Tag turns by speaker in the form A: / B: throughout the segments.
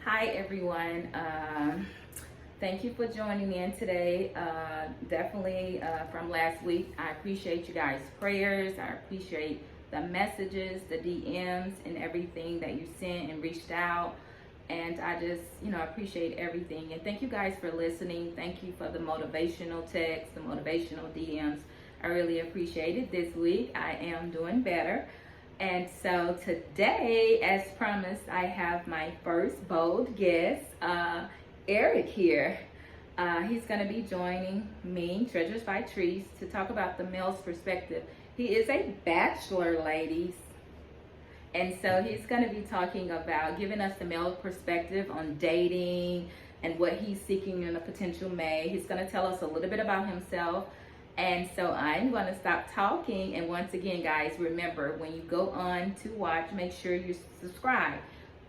A: Hi, everyone. Thank you for joining in today. Definitely from last week, I appreciate you guys' prayers. I appreciate the messages, the DMs, and everything that you sent and reached out. And I just, appreciate everything. And thank you guys for listening. Thank you for the motivational texts, the motivational DMs. I really appreciate it. This week, I am doing better. And so today, as promised, I have my first bold guest, Eric here. He's going to be joining me, Treasures by Trees, to talk about the male's perspective. He is a bachelor, ladies. And so he's going to be talking about giving us the male perspective on dating and what he's seeking in a potential mate. He's going to tell us a little bit about himself. And so I'm going to stop talking. And once again, guys, remember, when you go on to watch, make sure you subscribe.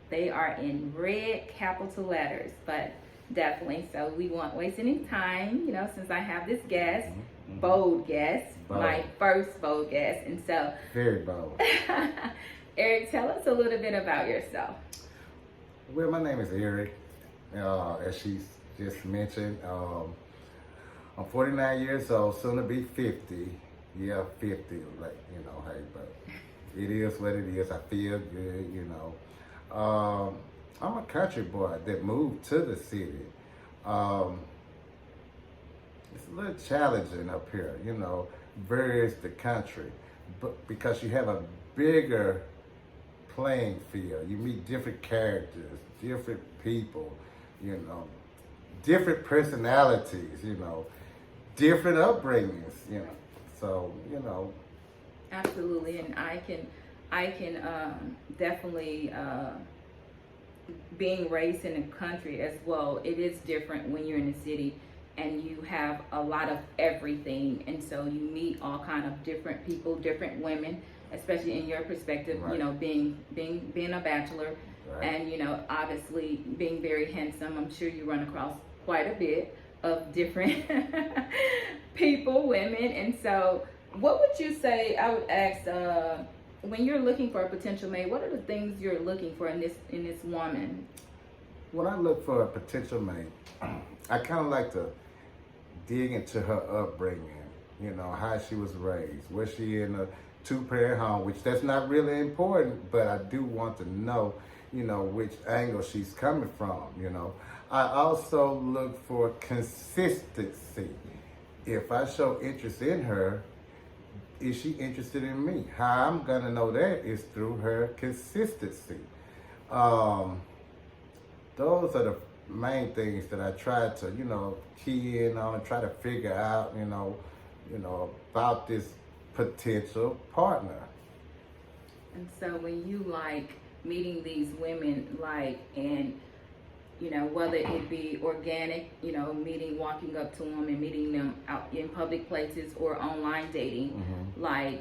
A: They are in red capital letters, but definitely. So we won't waste any time, since I have this guest, bold guest, my first bold guest. And so,
B: very bold.
A: Eric, tell us a little bit about yourself.
B: Well, my name is Eric, as she just mentioned. I'm 49 years old, soon to be 50. Yeah, 50, hey, but it is what it is. I feel good, I'm a country boy that moved to the city. It's a little challenging up here, versus the country, but because you have a bigger playing field. You meet different characters, different people, different personalities, different upbringings, So,
A: Absolutely, and I can definitely being raised in the country as well. It is different when you're in the city and you have a lot of everything, and so you meet all kind of different people, different women, especially in your perspective.
B: Right.
A: Being a bachelor,
B: right.
A: And obviously being very handsome. I'm sure you run across quite a bit of different people, women, and so what would you say? I would ask, when you're looking for a potential mate, what are the things you're looking for in this woman?
B: When I look for a potential mate, I kind of like to dig into her upbringing, how she was raised. Was she in a two-parent home, which that's not really important, but I do want to know, which angle she's coming from, I also look for consistency. If I show interest in her, is she interested in me? How I'm gonna know that is through her consistency. Those are the main things that I try to, key in on and try to figure out, about this potential partner.
A: And so when you meeting these women, and whether it be organic, meeting, walking up to them and meeting them out in public places or online dating, I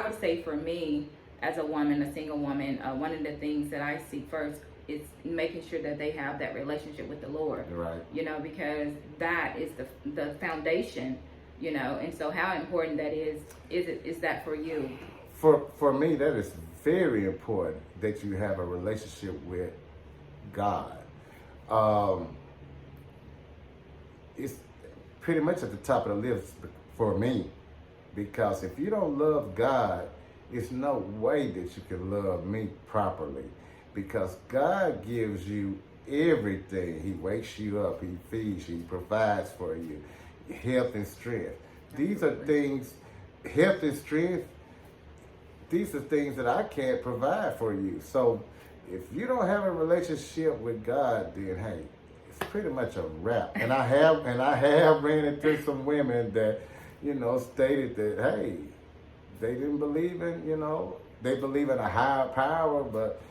A: would say for me as a woman, a single woman, one of the things that I see first is making sure that they have that relationship with the Lord.
B: Right.
A: Because that is the foundation, and so how important that is that for you?
B: For me, that is very important that you have a relationship with God. It's pretty much at the top of the list for me, because if you don't love God, it's no way that you can love me properly, because God gives you everything. He wakes you up, He feeds you, He provides for you, health and strength. These are things, health and strength, these are things that I can't provide for you. So if you don't have a relationship with God, then hey, it's pretty much a wrap. And I have ran into some women that, stated that, hey, they didn't believe in, they believe in a higher power, but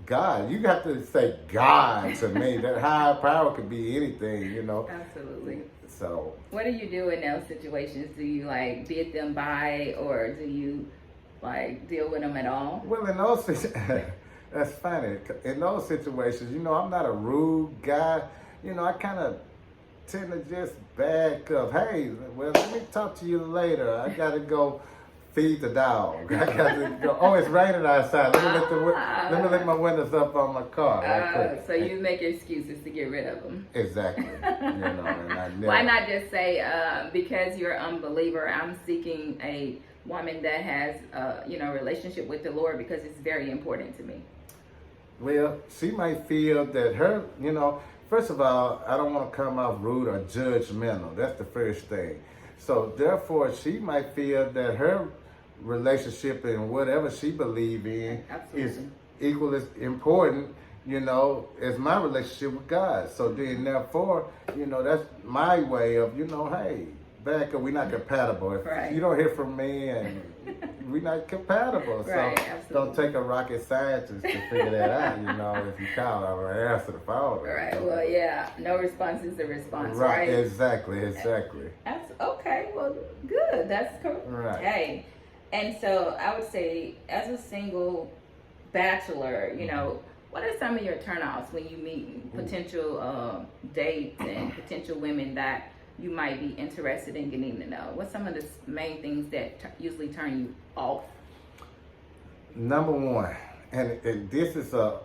B: God, you have to say God to me. That higher power could be anything,
A: Absolutely.
B: So
A: what do you do in those situations? Do you bid them by, or do you deal with them at all?
B: Well, in those that's funny. In those situations, I'm not a rude guy. I kind of tend to just back up. Hey, well, let me talk to you later. I got to go feed the dog. I got to go. Oh, it's raining outside. Let me let my windows up on my car. Right quick.
A: So you make excuses to get rid of them.
B: Exactly. And I never,
A: Why not just say, because you're an unbeliever, I'm seeking a woman that has, relationship with the Lord because it's very important to me.
B: Well, she might feel that her, first of all, I don't want to come off rude or judgmental. That's the first thing. So therefore, she might feel that her relationship and whatever she believes in is equally as important, as my relationship with God. So then therefore, that's my way of, hey, back up, we're not compatible. If you don't hear from me and we're not compatible.
A: Right,
B: so
A: absolutely.
B: Don't take a rocket scientist to figure that out, if you call, I'm going to answer the phone.
A: Right, well, yeah, no response is a response,
B: right?
A: Right,
B: exactly.
A: Okay, well, good, that's correct.
B: Right.
A: Hey, and so I would say, as a single bachelor, what are some of your turnoffs when you meet potential dates and potential women that you might be interested in getting to know? What's some of the main things that usually turn you off?
B: Number one, and this is a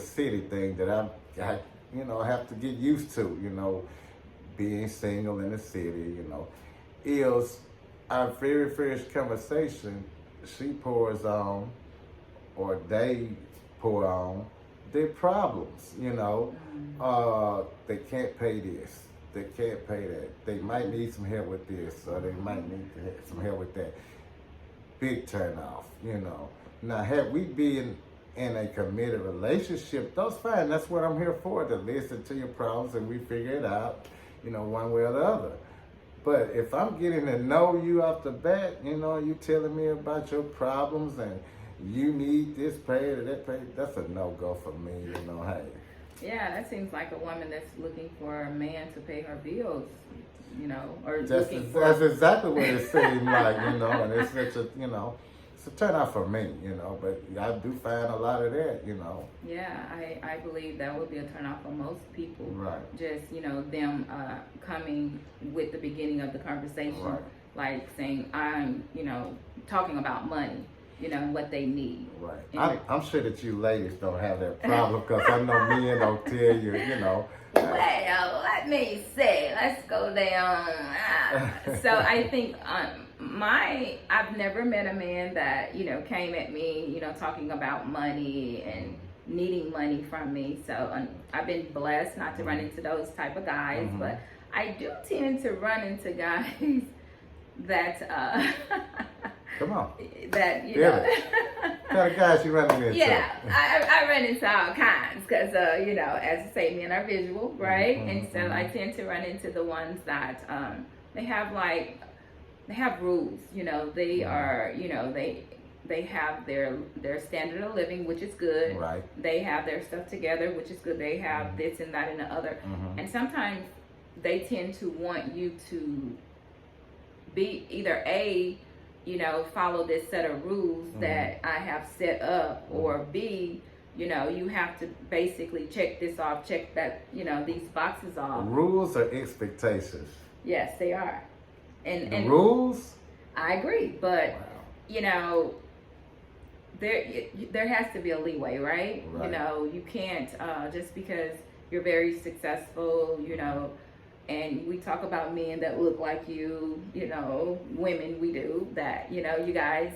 B: city thing that I have to get used to. Being single in the city. Is our very first conversation. She pours on, or they pour on their problems. They can't pay this. They can't pay that. They might need some help with this, or they might need some help with that. Big turn off, Now, had we been in a committed relationship, that's fine. That's what I'm here for, to listen to your problems and we figure it out, one way or the other. But if I'm getting to know you off the bat, you telling me about your problems and you need this paid or that paid, that's a no-go for me, hey.
A: Yeah, that seems like a woman that's looking for a man to pay her bills, or
B: that's exactly what it seemed like, and it's such a, it's a turn off for me, but I do find a lot of that,
A: Yeah, I believe that would be a turn off for most people.
B: Right.
A: Just, them coming with the beginning of the conversation,
B: right.
A: Like saying, I'm, talking about money. What they need.
B: Right. I'm sure that you ladies don't have that problem because I know men don't tell you,
A: Well, let me say, let's go down. So I think I've never met a man that, came at me, talking about money and needing money from me. So I've been blessed not to run into those type of guys, but I do tend to run into guys that,
B: come on.
A: That,
B: what kind of guys you running into?
A: Yeah, I run into all kinds because, as I say, men are visual, right? And so I tend to run into the ones that they have rules. They are, they have their standard of living, which is good.
B: Right.
A: They have their stuff together, which is good. They have this and that and the other. And sometimes they tend to want you to be either follow this set of rules that I have set up, or B, you have to basically check this off, check that, these boxes off.
B: Rules or expectations?
A: Yes, they are. And
B: rules?
A: I agree, but, there has to be a leeway, right? You can't, just because you're very successful, and we talk about men that look like you, women we do that, you guys,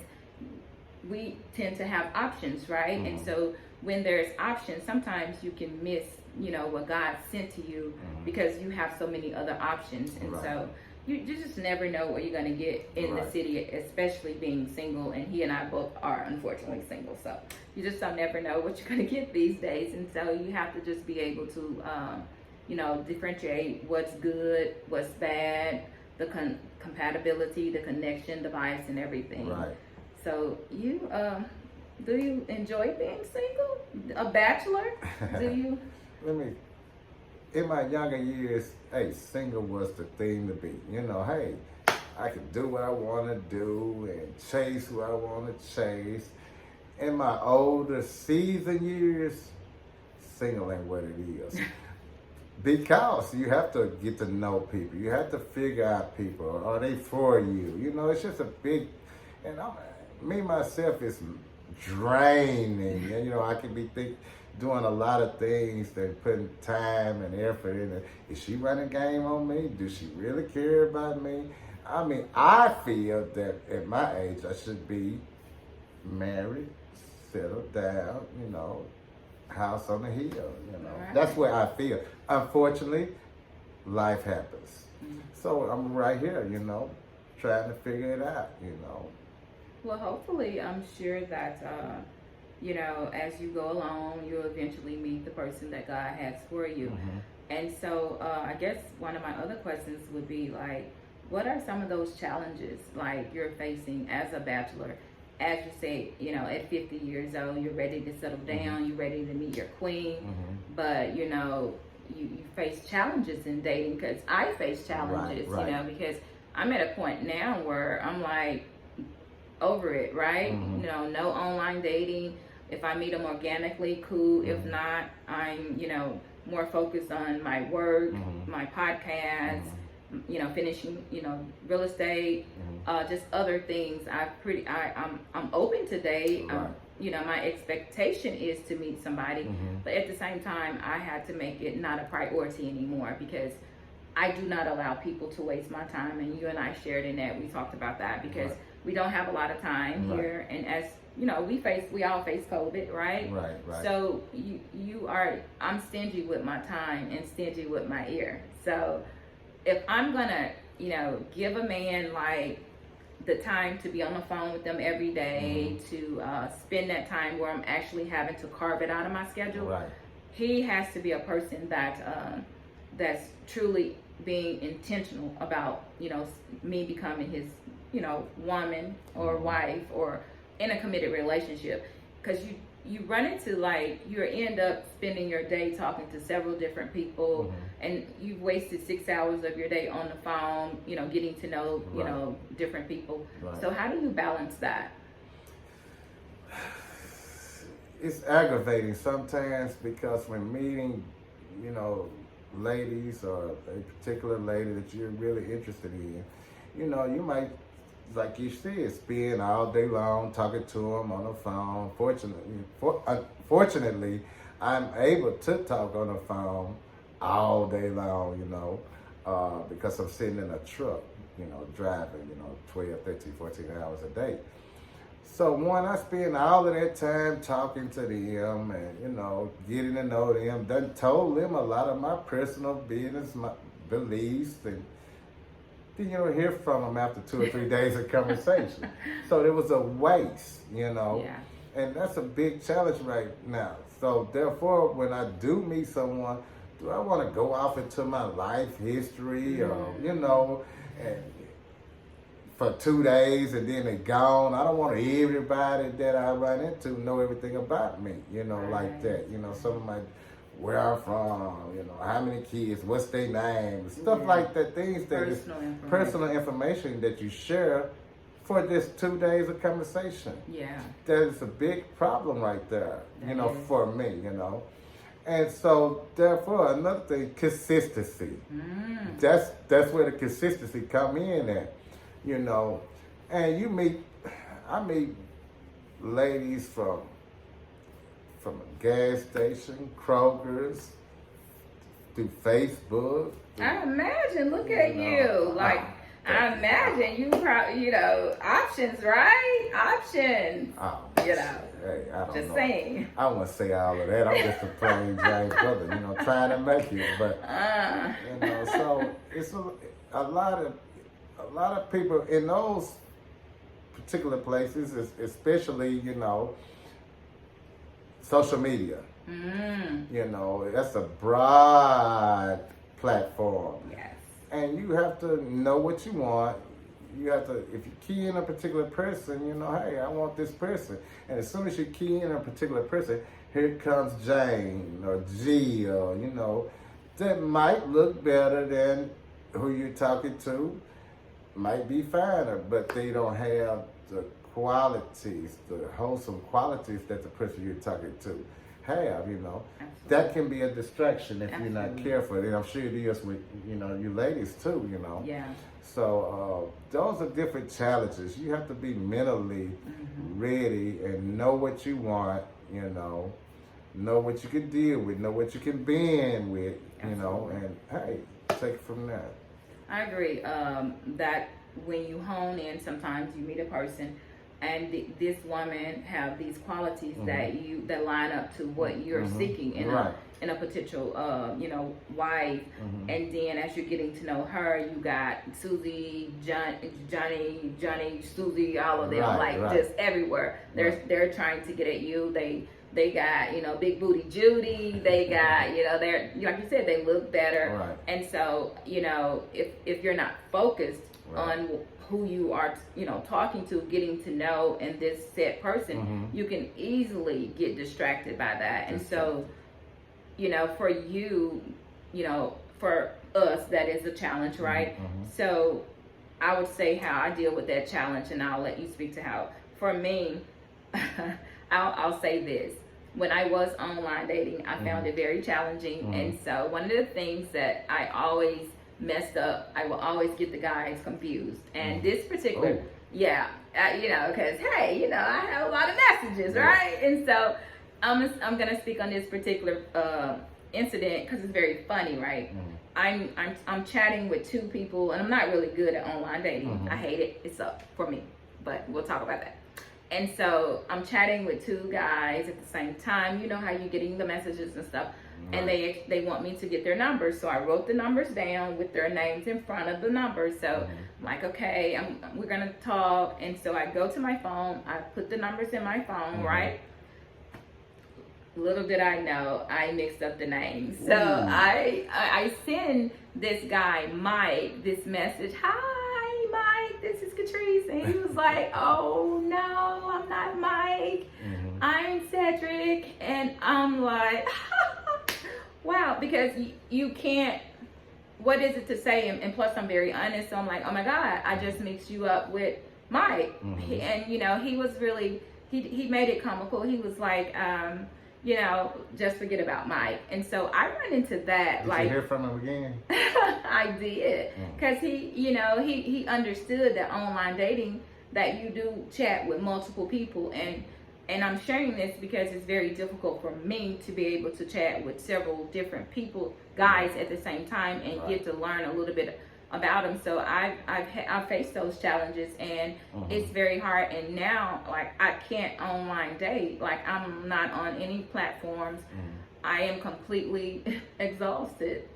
A: we tend to have options, right? And so when there's options, sometimes you can miss, what God sent to you because you have so many other options. And so you just never know what you're going to get in the city, especially being single. And he and I both are unfortunately single. So you just don't never know what you're going to get these days. And so you have to just be able to, differentiate what's good, what's bad, the compatibility, the connection, the vibes, and everything.
B: Right.
A: So do you enjoy being single? A bachelor? Do you?
B: In my younger years, hey, single was the thing to be. Hey, I can do what I want to do and chase who I want to chase. In my older seasoned years, single ain't what it is. Because you have to get to know people. You have to figure out people. Are they for you? You know, it's just a big, and me myself is draining. And, you know, I can be doing a lot of things and putting time and effort in it. Is she running game on me? Does she really care about me? I mean, I feel that at my age, I should be married, settled down, you know, house on the hill, you know.
A: Right.
B: That's where I feel. Unfortunately, life happens. So I'm right here, you know, trying to figure it out, you know.
A: Well, hopefully, I'm sure that, you know, as you go along, you'll eventually meet the person that God has for you.
B: Mm-hmm.
A: And so, I guess one of my other questions would be like, what are some of those challenges like you're facing as a bachelor? As you say, you know, at 50 years old, you're ready to settle down, you're ready to meet your queen, but you know, you face challenges in dating, because I face challenges,
B: right.
A: you know, because I'm at a point now where I'm like over it, right? You know, no online dating. If I meet them organically, cool. If not, I'm, you know, more focused on my work, my podcast, you know, finishing, you know, real estate, just other things. I'm open to date.
B: Right.
A: You know, my expectation is to meet somebody, but at the same time, I had to make it not a priority anymore, because I do not allow people to waste my time. And you and I shared in that, we talked about that, because we don't have a lot of time here. And as you know, we all face COVID, right?
B: Right.
A: So I'm stingy with my time and stingy with my ear. So if I'm gonna, you know, give a man like the time to be on the phone with them every day, to spend that time where I'm actually having to carve it out of my schedule, he has to be a person that that's truly being intentional about, you know, me becoming his, you know, woman or wife, or in a committed relationship. Because you run into, like, you end up spending your day talking to several different people, and you've wasted 6 hours of your day on the phone, you know, getting to know, you know, different people. So how do you balance that?
B: It's aggravating sometimes, because when meeting, you know, ladies, or a particular lady that you're really interested in, you know, you might, like you said, spend all day long talking to them on the phone. Fortunately, I'm able to talk on the phone all day long, you know, because I'm sitting in a truck, you know, driving, you know, 12, 13, 14 hours a day. So one, I spend all of that time talking to them and, you know, getting to know them. Done told them a lot of my personal business, my beliefs, and then you don't hear from them after 2 or 3 days of conversation. So it was a waste, you know.
A: Yeah.
B: And that's a big challenge right now. So therefore, when I do meet someone, do I want to go off into my life history, or, you know, and for 2 days and then they're gone? I don't want everybody that I run into know everything about me, you know, like that. You know, some of my, where I'm from, you know, how many kids, what's their name, stuff like that, things that is personal information that you share for this 2 days of conversation.
A: Yeah.
B: That is a big problem right there, you know, for me, you know. And so therefore, another thing, consistency. That's where the consistency come in at, you know. And I meet ladies from a gas station, Kroger's, through Facebook.
A: I imagine, look at you. Like, I imagine you probably, you know, options, right? Options. You know,
B: hey, I don't
A: just
B: know.
A: saying.
B: I won't say all of that. I'm just a plain James brother, you know, trying to make it. But, you know, so it's a lot of people in those particular places, especially, you know, social media. You know, that's a broad platform.
A: Yes.
B: And you have to know what you want. You have to, if you key in a particular person, you know, hey, I want this person. And as soon as you key in a particular person, here comes Jane or Jill, you know, that might look better than who you're talking to, might be finer, but they don't have the qualities, the wholesome qualities that the person you're talking to have, you know.
A: Absolutely.
B: That can be a distraction if you're not
A: Absolutely.
B: careful. And I'm sure it is with, you know, you ladies too, you know.
A: Yeah.
B: So those are different challenges. You have to be mentally ready and know what you want, you know what you can deal with, know what you can bend with, you know, and hey, take it from there.
A: I agree that when you hone in, sometimes you meet a person and this woman have these qualities that line up to what you're seeking in a potential you know, wife. And then as you're getting to know her, you got Susie, Johnny, Susie, all of them just everywhere. They're trying to get at you. They got, you know, big booty Judy. They got, you know, they're, like you said, they look better.
B: Right.
A: And so, you know, if you're not focused on who you are, you know, talking to, getting to know, and this said person, you can easily get distracted by that. And so, you know, for you, you know, for us, that is a challenge, right? So I would say how I deal with that challenge, and I'll let you speak to how. For me, I'll say this. When I was online dating, I found it very challenging. And so one of the things that I always messed up, I will always get the guys confused. And this particular, you know, because, hey, you know, I have a lot of messages, right? And so I'm going to speak on this particular incident because it's very funny, right? I'm chatting with two people, and I'm not really good at online dating. I hate it. It's up for me, but we'll talk about that. And so I'm chatting with two guys at the same time. You know how you're getting the messages and stuff. And they want me to get their numbers. So I wrote the numbers down with their names in front of the numbers. So I'm like, okay, we're going to talk. And so I go to my phone. I put the numbers in my phone, right? Little did I know, I mixed up the names. So I send this guy, Mike, this message. Hi, Mike, this is Catrice. And he was like, oh, no, I'm not Mike. I'm Cedric. And I'm like, wow, because you can't, what is it to say? And plus, I'm very honest. So I'm like, oh, my God, I just mixed you up with Mike. And, you know, he was really, he made it comical. He was like, you know, just forget about Mike. And so I run into that.
B: Did you hear from him again?
A: I did. Because he, you know, he understood that online dating, that you do chat with multiple people. And I'm sharing this because it's very difficult for me to be able to chat with several different people, guys, at the same time, and get to learn a little bit about them. So I've faced those challenges, and it's very hard. And now, like, I can't online date. Like, I'm not on any platforms. I am completely exhausted.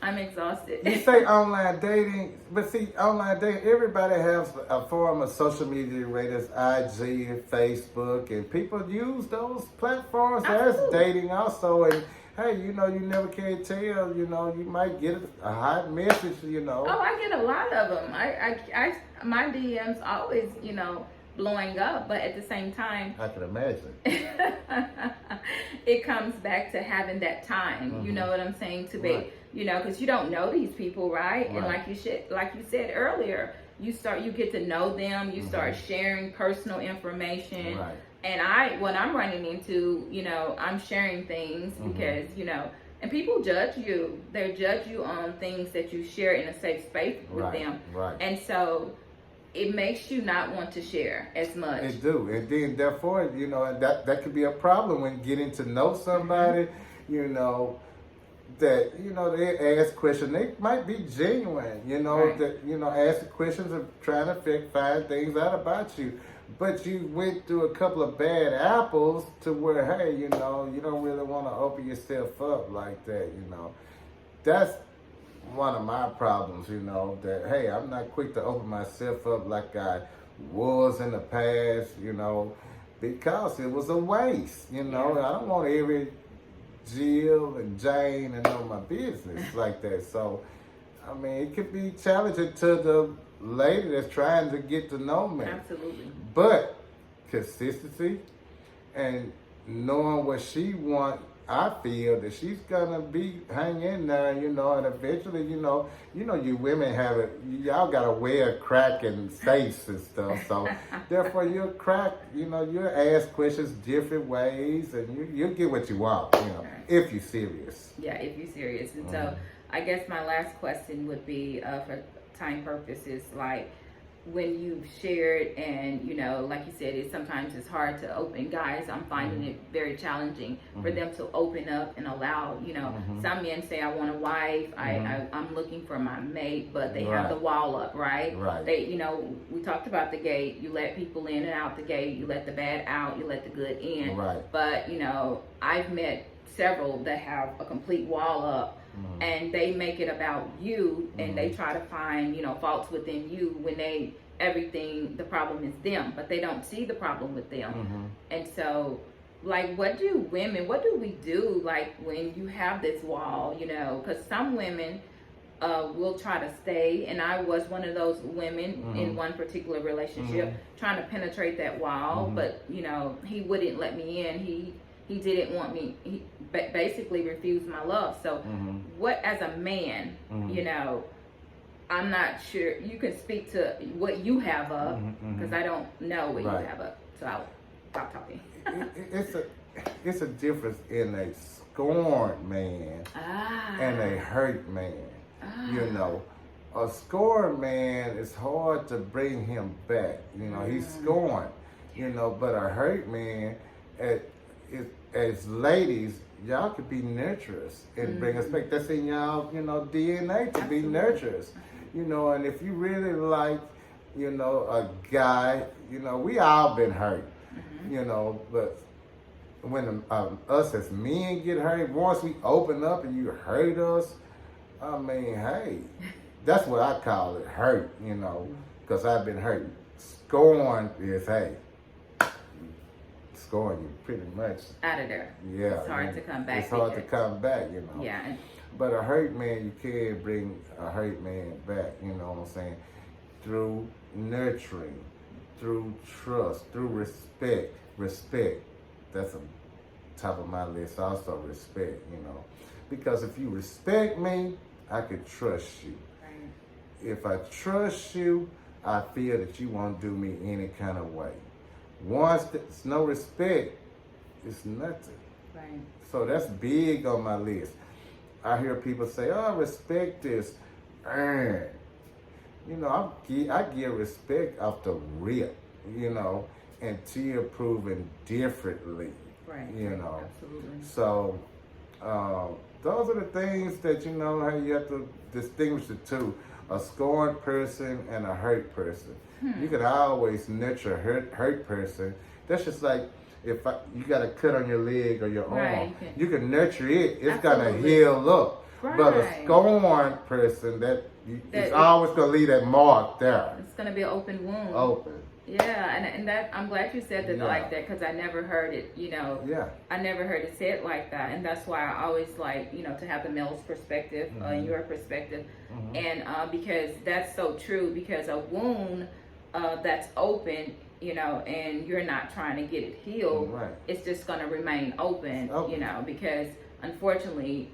A: I'm exhausted.
B: You say online dating, but see, online dating, everybody has a form of social media, whether it's IG, Facebook, and people use those platforms as dating also. And hey, you know, you never can tell, you know, you might get a hot message, you know.
A: Oh, I get a lot of them. My DMs always, you know, blowing up, but at the same time,
B: I can imagine.
A: it comes back to having that time, you know what I'm saying, to be, you know, because you don't know these people, right? And like you said earlier, you get to know them, you start sharing personal information. And what I'm running into, you know, I'm sharing things because, you know, and people judge you. They judge you on things that you share in a safe space with them. And so it makes you not want to share as much.
B: It do. And then therefore, you know, that could be a problem when getting to know somebody, you know, that, you know, they ask questions. They might be genuine, you know, that, you know, ask the questions of trying to find things out about you. But you went through a couple of bad apples to where, hey, you know, you don't really want to open yourself up like that, you know. That's one of my problems, you know, that, hey, I'm not quick to open myself up like I was in the past, you know, because it was a waste, you know. I don't want every Jill and Jane to know my business like that. So, I mean, it could be challenging to the lady that's trying to get to know me.
A: Absolutely.
B: But consistency and knowing what she wants I feel that she's gonna be hang in there, and eventually, you women have it. Y'all got a way of cracking safes and stuff. So therefore, you'll crack. You'll ask questions different ways, and you'll get what you want. If you're serious.
A: Yeah, if you're serious. And so, I guess my last question would be, for time purposes, like, when you've shared and like you said, sometimes it's hard to open. Guys, I'm finding it very challenging for them to open up and allow, some men say, I want a wife, I'm looking for my mate, but they have the wall up, right? They, we talked about the gate. You let people in and out the gate, you let the bad out, you let the good in. But I've met several that have a complete wall up, and they make it about you, and they try to find faults within you when the problem is them, but they don't see the problem with them. And so, like, what do we do, like, when you have this wall, because some women will try to stay, and I was one of those women in one particular relationship trying to penetrate that wall, but he wouldn't let me in. He didn't want me. He basically refused my love. So, what, as a man, I'm not sure. You can speak to what you have up, because I don't know what you have up. So I'll stop talking.
B: It's a difference in a scorned man and a hurt man. A scorned man, it's hard to bring him back. He's scorned. But a hurt man, as ladies, y'all could be nurturers and bring us back. That's in y'all, DNA to be nurturers. And if you really like, a guy, we all been hurt, but when us as men get hurt, once we open up and you hurt us, I mean, hey, that's what I call it, hurt, because I've been hurt. Scorn is, hey, scorn you pretty much
A: out of there.
B: Yeah.
A: It's hard to come back.
B: It's hard to come back,
A: Yeah.
B: But a hurt man, you can bring a hurt man back, you know what I'm saying? Through nurturing, through trust, through respect. Respect, that's on top of my list also, respect, Because if you respect me, I could trust you. If I trust you, I feel that you won't do me any kind of way. Once there's no respect, it's nothing. So that's big on my list. I hear people say, oh, respect is earned. I give respect off the rip, until proven differently.
A: Absolutely.
B: So those are the things that, how you have to distinguish the two. A scorned person and a hurt person. You can always nurture a hurt person. That's just like if you got a cut on your leg or your arm, you can nurture it. It's gonna heal up. But a scorned person, it's always gonna leave that mark there.
A: It's gonna be an open wound.
B: Open.
A: Yeah, and that, I'm glad you said that like that, because I never heard it, I never heard it said like that, and that's why I always like, to have the male's perspective, your perspective, and because that's so true, because a wound that's open, and you're not trying to get it healed, it's just going to remain open, because unfortunately,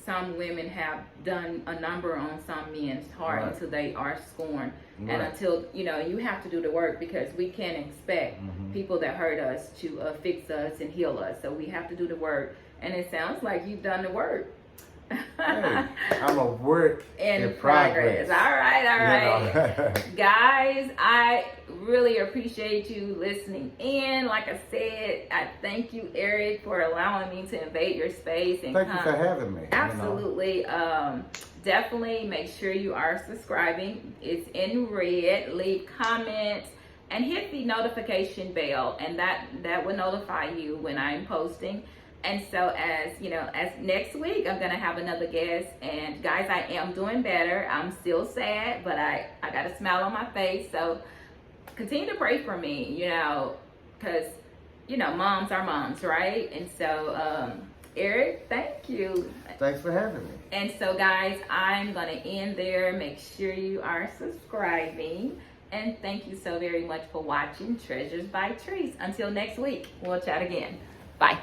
A: some women have done a number on some men's heart until they are scorned. And until, you have to do the work, because we can't expect people that hurt us to fix us and heal us. So we have to do the work. And it sounds like you've done the work.
B: Hey, I'm a work in progress.
A: All right. Guys, I really appreciate you listening in. Like I said, I thank you, Eric, for allowing me to invade your space. And
B: thank you for having me.
A: Absolutely. Definitely make sure you are subscribing. It's in red. Leave comments and hit the notification bell, and that will notify you when I'm posting. And so as next week, I'm going to have another guest. And guys, I am doing better. I'm still sad, but I got a smile on my face. So continue to pray for me, because, moms are moms, right? And so, Eric, thank you.
B: Thanks for having me.
A: And so, guys, I'm going to end there. Make sure you are subscribing. And thank you so very much for watching Treasures by Trees. Until next week, we'll chat again. Bye.